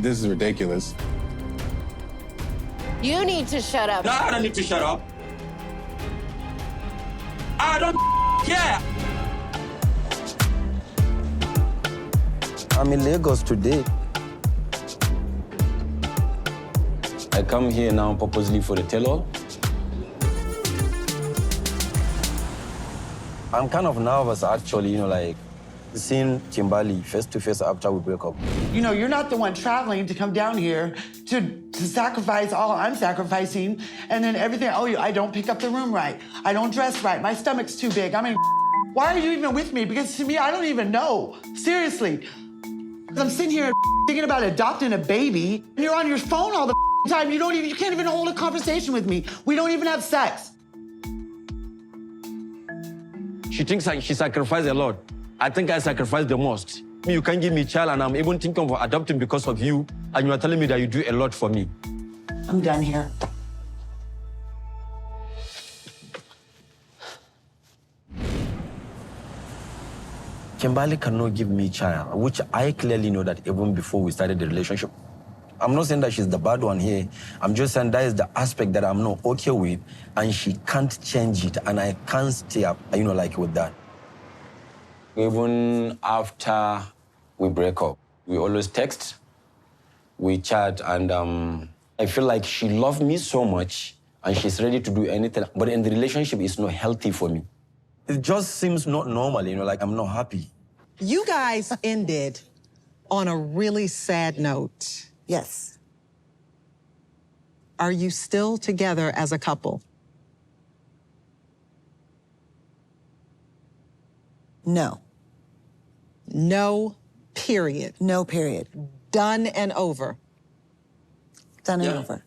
This is ridiculous. You need to shut up. No, I don't need to shut up. I don't care. I'm in Lagos today. I come here now purposely for the tell-all. I'm kind of nervous, actually, like seeing Kimberly face-to-face after we break up. You're not the one traveling to come down here to sacrifice all I'm sacrificing, and then everything, I don't pick up the room right. I don't dress right. My stomach's too big. I mean, why are you even with me? Because to me, I don't even know. Seriously. I'm sitting here thinking about adopting a baby, and you're on your phone all the time. You can't even hold a conversation with me. We don't even have sex. She thinks she sacrificed a lot. I think I sacrificed the most. You can't give me a child, and I'm even thinking of adopting because of you, and you are telling me that you do a lot for me. I'm done here. Kimberly cannot give me a child, which I clearly know that even before we started the relationship. I'm not saying that she's the bad one here. I'm just saying that is the aspect that I'm not okay with, and she can't change it, and I can't stay up, with that. Even after we break up, we always text, we chat, and I feel like she loves me so much, and she's ready to do anything, but in the relationship, it's not healthy for me. It just seems not normal, like I'm not happy. You guys ended on a really sad note. Yes. Are you still together as a couple? No. No, period. No, period. Done and over. Done and over.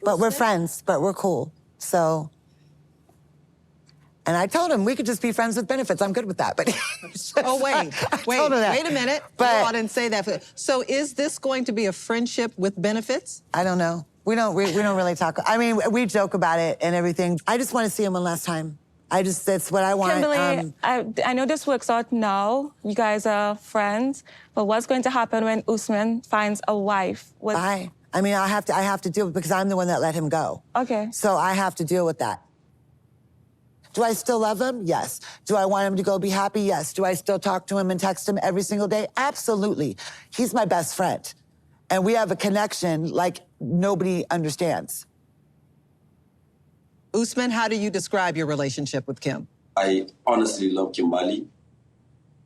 But we're friends, but we're cool. So, and I told him we could just be friends with benefits. I'm good with that, but oh, wait, told her that. Wait a minute. But no, I didn't say that. So is this going to be a friendship with benefits? I don't know. We don't really talk. I mean, we joke about it and everything. I just want to see him one last time. That's what I want. Kimberly, I know this works out now. You guys are friends, but what's going to happen when Usman finds a wife? I mean, I have to deal with it because I'm the one that let him go. Okay. So I have to deal with that. Do I still love him? Yes. Do I want him to go be happy? Yes. Do I still talk to him and text him every single day? Absolutely. He's my best friend. And we have a connection like nobody understands. Usman, how do you describe your relationship with Kim? I honestly love Kimberly,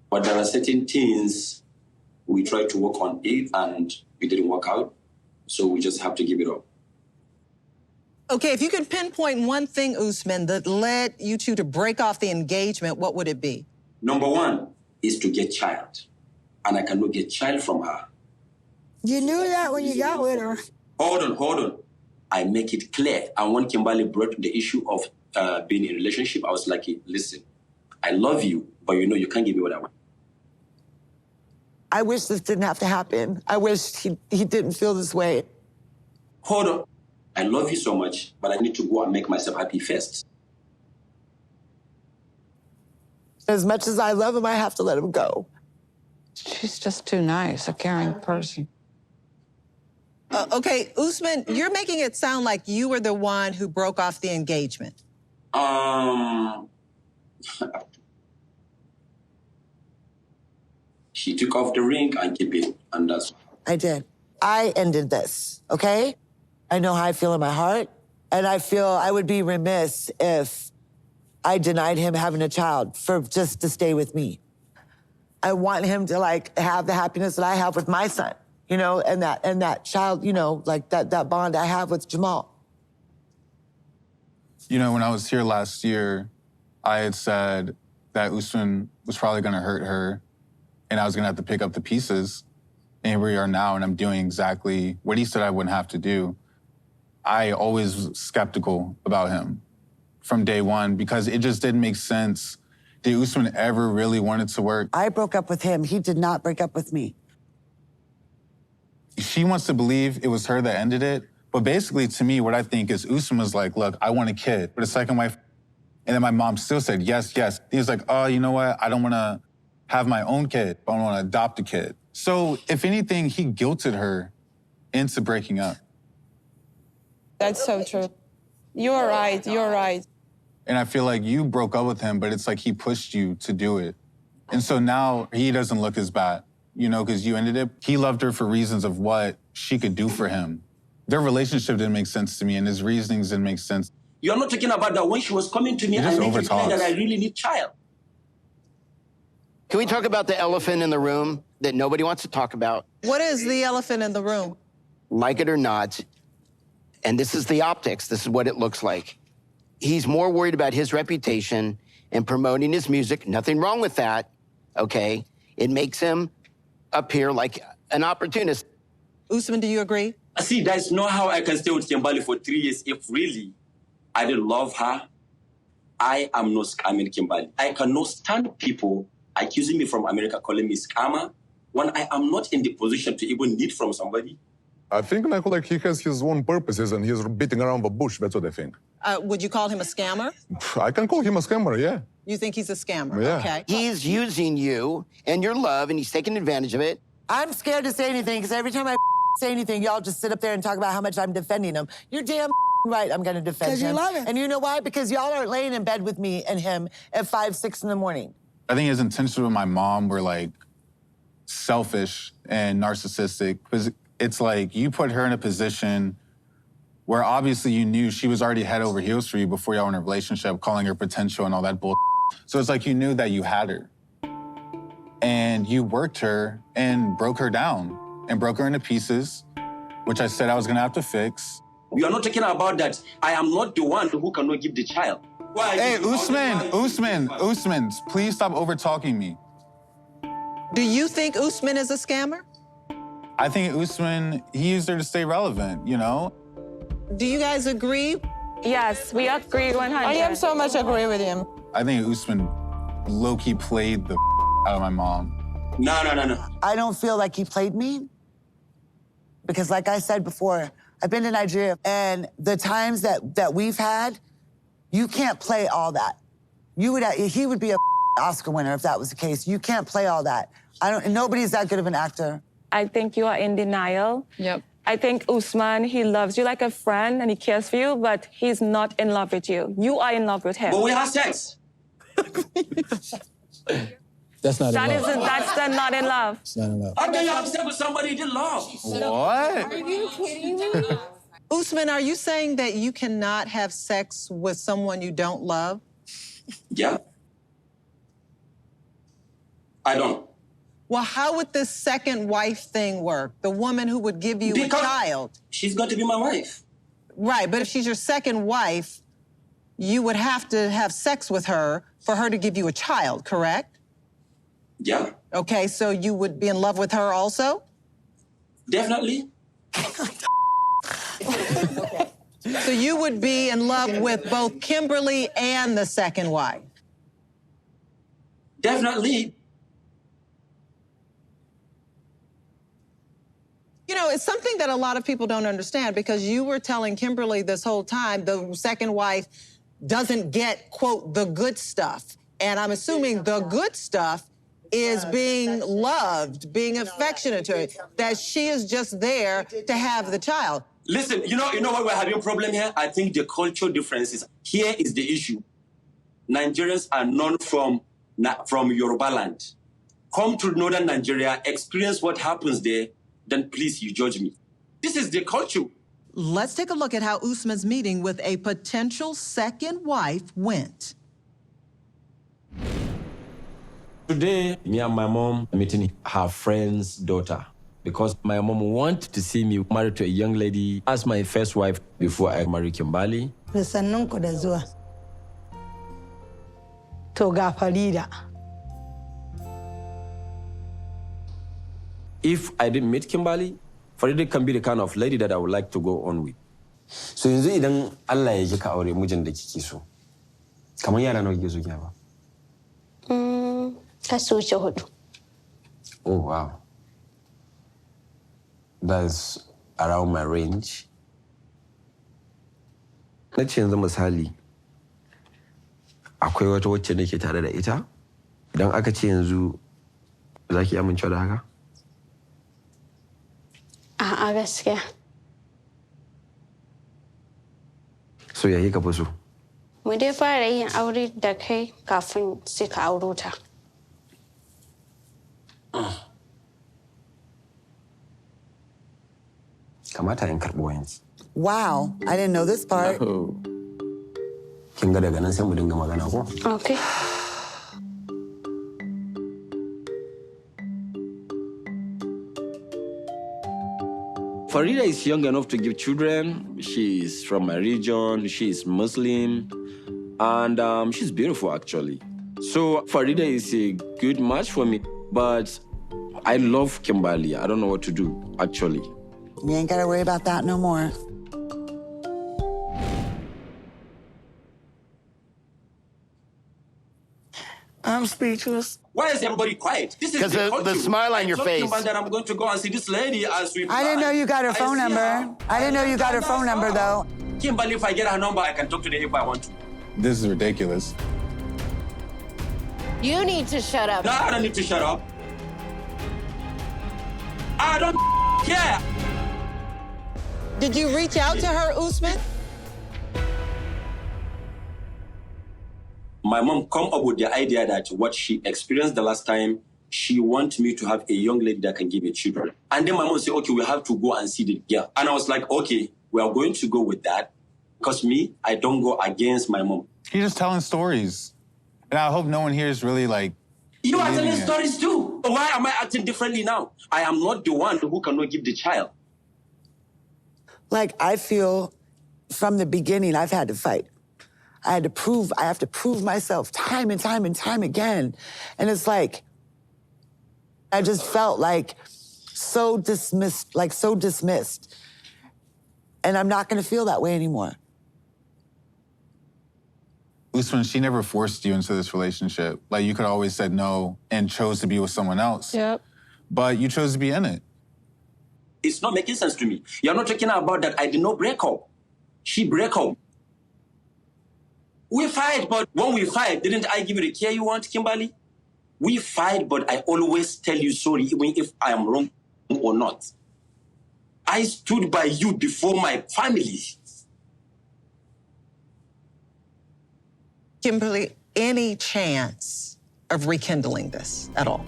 but there are certain things we tried to work on it and it didn't work out, so we just have to give it up. Okay, if you could pinpoint one thing, Usman, that led you two to break off the engagement, what would it be? Number one is to get child, and I cannot get child from her. You knew that when you got with her. Hold on. I make it clear. And when Kimberly brought the issue of being in a relationship, I was like, listen, I love you, but you can't give me what I want. I wish this didn't have to happen. I wish he didn't feel this way. Hold on. I love you so much, but I need to go and make myself happy first. As much as I love him, I have to let him go. She's just too nice, a caring person. Okay, Usman, you're making it sound like you were the one who broke off the engagement. She took off the ring and kept it, and that's... I did. I ended this, okay? I know how I feel in my heart, and I feel I would be remiss if I denied him having a child for just to stay with me. I want him to have the happiness that I have with my son, and that child, that bond I have with Jamal. When I was here last year, I had said that Usman was probably going to hurt her, and I was going to have to pick up the pieces. And here we are now, and I'm doing exactly what he said I wouldn't have to do. I always was skeptical about him from day one because it just didn't make sense. Did Usman ever really want it to work? I broke up with him. He did not break up with me. She wants to believe it was her that ended it. But basically, to me, what I think is Usman was like, look, I want a kid with a second wife. And then my mom still said, yes, yes. He was like, oh, you know what? I don't want to have my own kid. I want to adopt a kid. So if anything, he guilted her into breaking up. That's so true. You're right. You're right. And I feel like you broke up with him, but it's like he pushed you to do it. And so now he doesn't look as bad, you know, because you ended it. He loved her for reasons of what she could do for him. Their relationship didn't make sense to me, and his reasonings didn't make sense. You're not talking about that when she was coming to me He and just making clear that overtalks. I really need child. Can we talk about the elephant in the room that nobody wants to talk about? What is the elephant in the room? Like it or not, and this is the optics, this is what it looks like. He's more worried about his reputation and promoting his music. Nothing wrong with that, okay? It makes him appear like an opportunist. Usman, do you agree? See, there's no how I can stay with Kimberly for 3 years if really I didn't love her. I am not scamming Kimberly. I cannot stand people accusing me from America, calling me scammer, when I am not in the position to even need from somebody. I think like he has his own purposes and he's beating around the bush. That's what I think. Would you call him a scammer? I can call him a scammer, yeah. You think he's a scammer? Yeah. Okay. He's using you and your love, and he's taking advantage of it. I'm scared to say anything because every time I say anything, y'all just sit up there and talk about how much I'm defending him. You're damn right I'm going to defend him. Because you love him. And you know why? Because y'all aren't laying in bed with me and him at 5, 6 in the morning. I think his intentions with my mom were like selfish and narcissistic, because it's like you put her in a position where obviously you knew she was already head over heels for you before y'all were in a relationship, calling her potential and all that bull. So it's like you knew that you had her. And you worked her and broke her down and broke her into pieces, which I said I was gonna have to fix. We are not talking about that. I am not the one who cannot give the child. Why? Hey, Usman, please stop over-talking me. Do you think Usman is a scammer? I think Usman, he used her to stay relevant, you know? Do you guys agree? Yes, we agree 100. I am so much agree with him. I think Usman low-key played the out of my mom. No. I don't feel like he played me because, like I said before, I've been to Nigeria, and the times that we've had, you can't play all that. He would be a Oscar winner if that was the case. You can't play all that. Nobody's that good of an actor. I think you are in denial. Yep. I think Usman, he loves you like a friend and he cares for you, but he's not in love with you. You are in love with him. But we have sex. That's not in love. That's the not in love. It's not in love. How can you have sex with somebody you didn't love? What? Are you kidding me? Usman, are you saying that you cannot have sex with someone you don't love? Yeah. I don't. Well, how would this second wife thing work? The woman who would give you a child. She's got to be my wife. Right, but if she's your second wife, you would have to have sex with her for her to give you a child, correct? Yeah. Okay, so you would be in love with her also? Definitely. So you would be in love with both Kimberly and the second wife? Definitely. You know, it's something that a lot of people don't understand, because you were telling Kimberly this whole time the second wife doesn't get, quote, the good stuff. And I'm assuming the good stuff is being loved, being affectionate to her, that she is just there to have the child. Listen, you know why we're having a problem here? I think the cultural differences. Here is the issue. Nigerians are known from Yoruba land. Come to northern Nigeria, experience what happens there, then please, you judge me. This is the culture. Let's take a look at how Usman's meeting with a potential second wife went. Today, me and my mom are meeting her friend's daughter, because my mom wanted to see me married to a young lady as my first wife before I married Kimberly. Sannunku da zuwa. To ga Farida. If I didn't meet Kimberly, Farida can be the kind of lady that I would like to go on with. So yanzu idan Allah ya ka aure mijin da kike so, kamar yara nawa kike so ki ba? Kasu wuce 4. Oh, wow. That's around my range. Na ce yanzu misali, akwai wata wacce nake tare da ita, idan aka ce yanzu za ki amince da haka? A'a gaskiya. So ya yi ka fi so? Mu dai fara yin aure da kai kafin sai ka auro ta. Kamata in karɓi wayanki. Wow, I didn't know this part. Kin ga daga nan sai mu dinga magana ko? Okay. Farida is young enough to give children. She's from my region. She's Muslim. And she's beautiful, actually. So Farida is a good match for me. But I love Kimberly. I don't know what to do, actually. You ain't gotta worry about that no more. I'm speechless. Why is everybody quiet? This is 'Cause the smile on your face. That I'm going to go and see this lady as we. I didn't know you got her phone number. I didn't know you got her phone number, though. Kimberly, if I get her number, I can talk to her if I want to. This is ridiculous. You need to shut up. No, I don't need to shut up. I don't care. Did you reach out to her, Usman? My mom come up with the idea that what she experienced the last time, she wants me to have a young lady that can give me children. And then my mom said, okay, we have to go and see the girl. And I was like, okay, we are going to go with that. Because me, I don't go against my mom. You're just telling stories. And I hope no one here is really like. You are telling it. stories too. Why am I acting differently now? I am not the one who cannot give the child. Like, I feel from the beginning, I've had to fight. I have to prove myself time and time and time again. And it's like, I just felt like so dismissed. And I'm not gonna feel that way anymore. Usman, she never forced you into this relationship. Like, you could have always said no and chose to be with someone else. Yep. But you chose to be in it. It's not making sense to me. You're not talking about that I did not break up. She break up. We fight, but when we fight, didn't I give you the care you want, Kimberly? We fight, but I always tell you sorry, even if I am wrong or not. I stood by you before my family. Kimberly, any chance of rekindling this at all?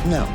No.